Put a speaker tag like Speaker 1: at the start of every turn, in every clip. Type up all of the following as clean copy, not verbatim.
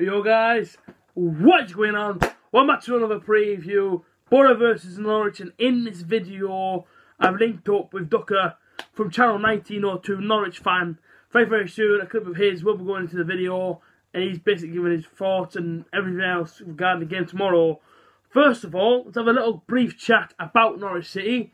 Speaker 1: Yo guys, what's going on? Welcome back to another preview, Boro versus Norwich, and in this video I've linked up with DOEKE from channel 1902, Norwich fan. Very soon a clip of his will be going into the video, and he's basically giving his thoughts and everything else regarding the game tomorrow. First of all, let's have a little brief chat about Norwich City.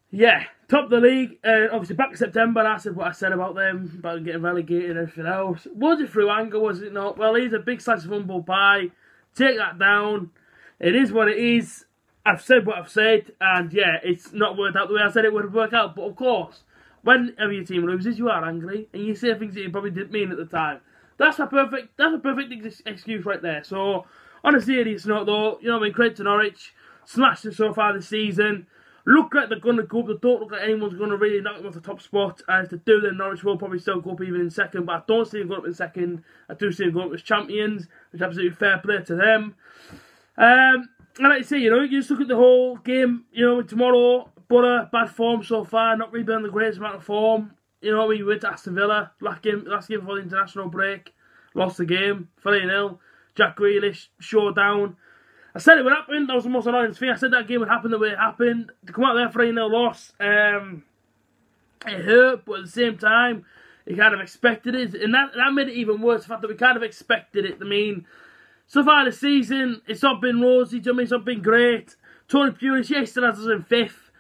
Speaker 1: Yeah, top of the league, obviously back in September, and I said what I said about them, about getting relegated and everything else. Was it through anger, was it not? Well, he's a big slice of humble pie. Take that down. It is what it is. I've said what I've said, and yeah, it's not worked out the way I said it would work out. But of course, whenever your team loses, you are angry, and you say things that you probably didn't mean at the time. That's a perfect excuse right there. So, on a serious note though, you know what I mean, credit to Norwich. Smashed it so far this season. Look like they're going to go up. They don't look like anyone's going to really knock them off the top spot. And if they do, then Norwich will probably still go up even in second. But I don't see them going up in second. I do see them going up as champions, which is absolutely fair play to them. And like I say, you know, you just look at the whole game, you know, tomorrow. Boro, bad form so far, not really been on the greatest amount of form. You know, we went to Aston Villa last game before the international break. Lost the game, 3-0. Jack Grealish, showdown. I said it would happen. That was the most annoying thing. I said that game would happen the way it happened. To come out there 3-0 loss, it hurt, but at the same time, you kind of expected it. And that made it even worse, the fact that we kind of expected it. I mean, so far this season, it's not been rosy. Do you know what I mean? It's not been great. Tony Pulis, yeah, he still has us in 5th.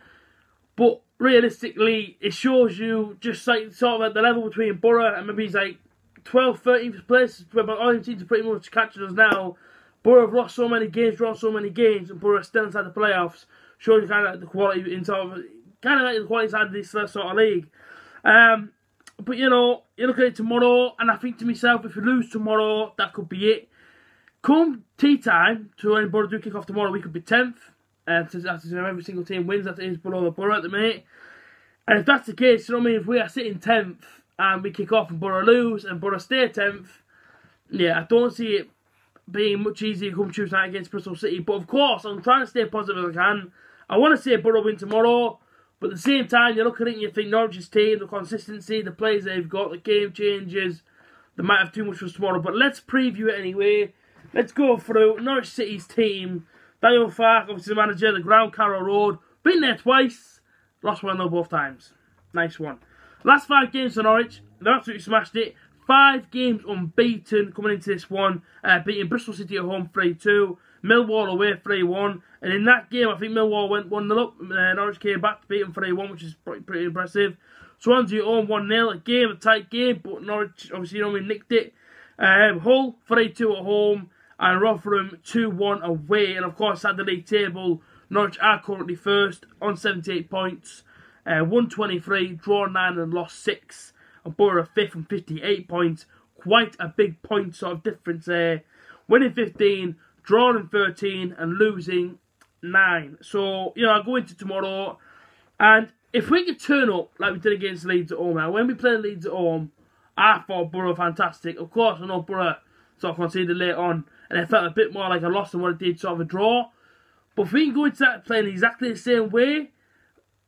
Speaker 1: But realistically, it shows you just like sort of at the level between Boro and maybe he's like 12th, 13th place, where all the teams are pretty much catching us now. Boro have lost so many games, drawn so many games, and Boro are still inside the playoffs. Shows you kind of like the quality in sort of, kind of like the quality inside this sort of league. But you know, you look at it tomorrow, and I think to myself, if we lose tomorrow, that could be it. Come tea time, to when Boro do kick off tomorrow, we could be 10th. Since every single team wins, that is below the Boro at the minute. And if that's the case, you know what I mean, if we are sitting 10th and we kick off and Boro lose and Boro stay 10th, yeah, I don't see it being much easier come Tuesday night against Bristol City. But of course, I'm trying to stay positive as I can. I want to see Boro win tomorrow, but at the same time, you look at it and you think Norwich's team, the consistency, the players they've got, the game changes, they might have too much for us tomorrow. But let's preview it anyway. Let's go through Norwich City's team. Daniel Farke, obviously the manager, the ground, Carrow Road. Been there twice. Lost 1-0 both times. Nice one. Last 5 games for Norwich, they've absolutely smashed it. 5 games unbeaten coming into this one. Beating Bristol City at home 3-2. Millwall away 3-1. And in that game, I think Millwall went 1-0 up. Norwich came back to beat them 3-1, which is pretty impressive. Swansea at home 1-0. A tight game, but Norwich, obviously, you know, we nicked it. Hull 3-2 at home. And Rotherham 2-1 away. And of course, at the league table, Norwich are currently first on 78 points. 123, drawn 9 and lost 6. And Boro 5th on 58 points. Quite a big point sort of difference there. Winning 15, drawing 13 and losing 9. So, you know, I'll go into tomorrow. And if we could turn up like we did against Leeds at home now, when we played Leeds at home, I thought Boro fantastic. Of course, I know Boro sort of conceded late on, and it felt a bit more like a loss than what it did sort of a draw. But if we can go into that playing exactly the same way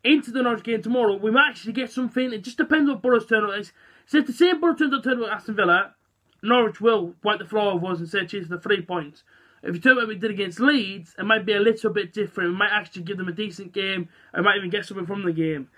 Speaker 1: into the Norwich game tomorrow, we might actually get something. It just depends what Boro's turn up is. So if the same Boro turns up with Aston Villa, Norwich will wipe the floor of us and say cheers for the 3 points. If you turn up what we did against Leeds, it might be a little bit different. We might actually give them a decent game and might even get something from the game.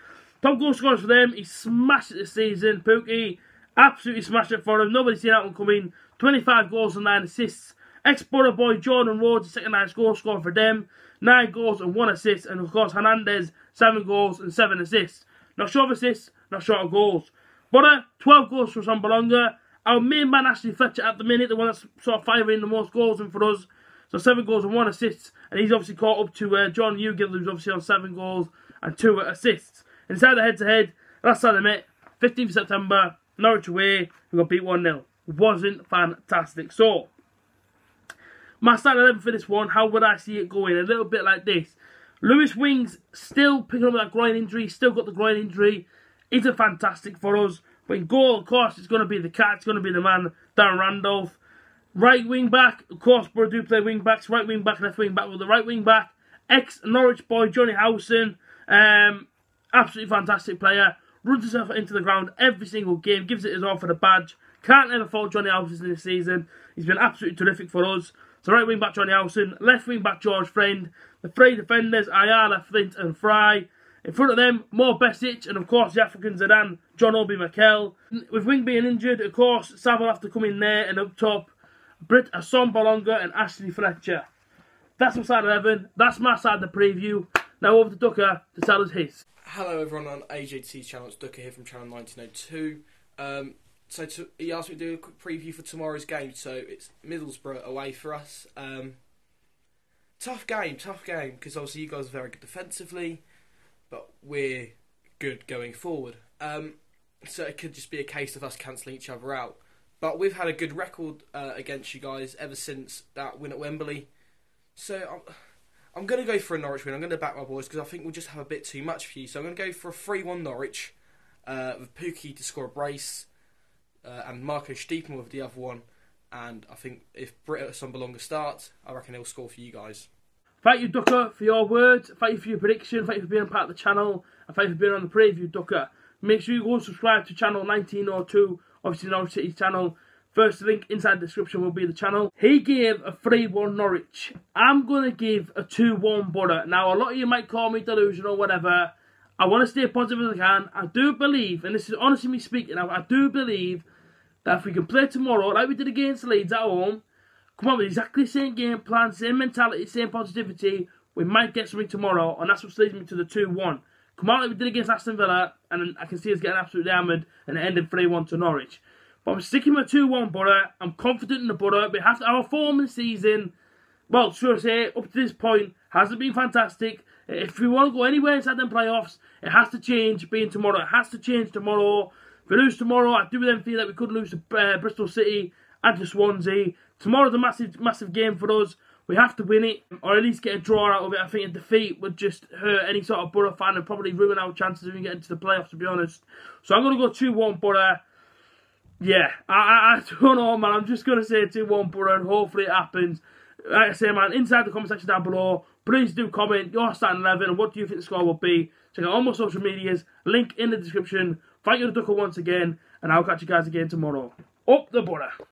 Speaker 1: Top goal scorers for them, he smashed it this season. Pookie absolutely smashed it for him. Nobody's seen that one coming. 25 goals and 9 assists. Ex-Boro boy Jordan Rhodes, the second highest goal scorer for them. 9 goals and 1 assist. And of course Hernandez, 7 goals and 7 assists. Not short of assists, not short of goals. Boro, 12 goals for Sambalonga. Our main man Ashley Fletcher at the minute, the one that's sort of firing the most goals in for us. So 7 goals and 1 assist. And he's obviously caught up to John Ugill, who's obviously on 7 goals and 2 assists. Inside the head-to-head, last time I met, 15th of September, Norwich away, we got beat 1-0. Wasn't fantastic. So, my starting 11 for this one, how would I see it going? A little bit like this. Lewis Wings still picking up that groin injury, still got the groin injury. Isn't fantastic for us. But in goal, of course, it's going to be the cat, it's going to be the man, Darren Randolph. Right wing back, of course, Boro do play wing backs, right wing back, left wing back. With the right wing back, ex-Norwich boy, Johnny Howson. Absolutely fantastic player. Runs himself into the ground every single game, gives it his all for the badge. Can't ever fault Johnny Howson this season. He's been absolutely terrific for us. So right wing back Johnny Howson, left wing back George Friend, the three defenders Ayala, Flint and Fry. In front of them, Mo Besic, and of course the African Zidane, John Obi Mikel. With Wing being injured, of course, Sav will have to come in there, and up top, Britt Aston Bolonga and Ashley Fletcher. That's my side 11, that's my side of the preview. Now over to Ducker to tell us his.
Speaker 2: Hello everyone on A.J.T's channel, it's Ducker here from channel 1902. He asked me to do a quick preview for tomorrow's game, so it's Middlesbrough away for us. Tough game, because obviously you guys are very good defensively, but we're good going forward. So it could just be a case of us cancelling each other out. But we've had a good record against you guys ever since that win at Wembley. So I'm going to go for a Norwich win. I'm going to back my boys because I think we'll just have a bit too much for you. So I'm going to go for a 3-1 Norwich with Pookie to score a brace and Marco Stiepen with the other one. And I think if Britt Bolonga starts, I reckon he'll score for you guys.
Speaker 1: Thank you, Ducker, for your words. Thank you for your prediction. Thank you for being part of the channel. And thank you for being on the preview, Ducker. Make sure you go and subscribe to channel 1902, obviously Norwich City's channel. First link inside the description will be the channel. He gave a 3-1 Norwich. I'm going to give a 2-1 Boro. Now, a lot of you might call me delusional or whatever. I want to stay positive as I can. I do believe, and this is honestly me speaking now, I do believe that if we can play tomorrow, like we did against Leeds at home, come on with exactly the same game plan, same mentality, same positivity, we might get something tomorrow, and that's what leads me to the 2-1. Come on like we did against Aston Villa, and I can see us getting absolutely hammered and ending 3-1 to Norwich. But I'm sticking with 2-1 Boro. I'm confident in the Boro. We have to have a form in the season. Well, should I say, up to this point, hasn't been fantastic. If we want to go anywhere inside them playoffs, it has to change being tomorrow. It has to change tomorrow. If we lose tomorrow, I do then feel that we could lose to Bristol City and to Swansea. Tomorrow's a massive game for us. We have to win it, or at least get a draw out of it. I think a defeat would just hurt any sort of Boro fan and probably ruin our chances of getting to the playoffs, to be honest. So I'm going to go 2-1 Boro. Yeah, I don't know, man. I'm just going to say 2-1 Boro, and hopefully it happens. Like I say, man, inside the comment section down below, please do comment your starting 11 and what do you think the score will be. Check out all my social medias, link in the description. Thank you to Ducker once again, and I'll catch you guys again tomorrow. Up the Boro.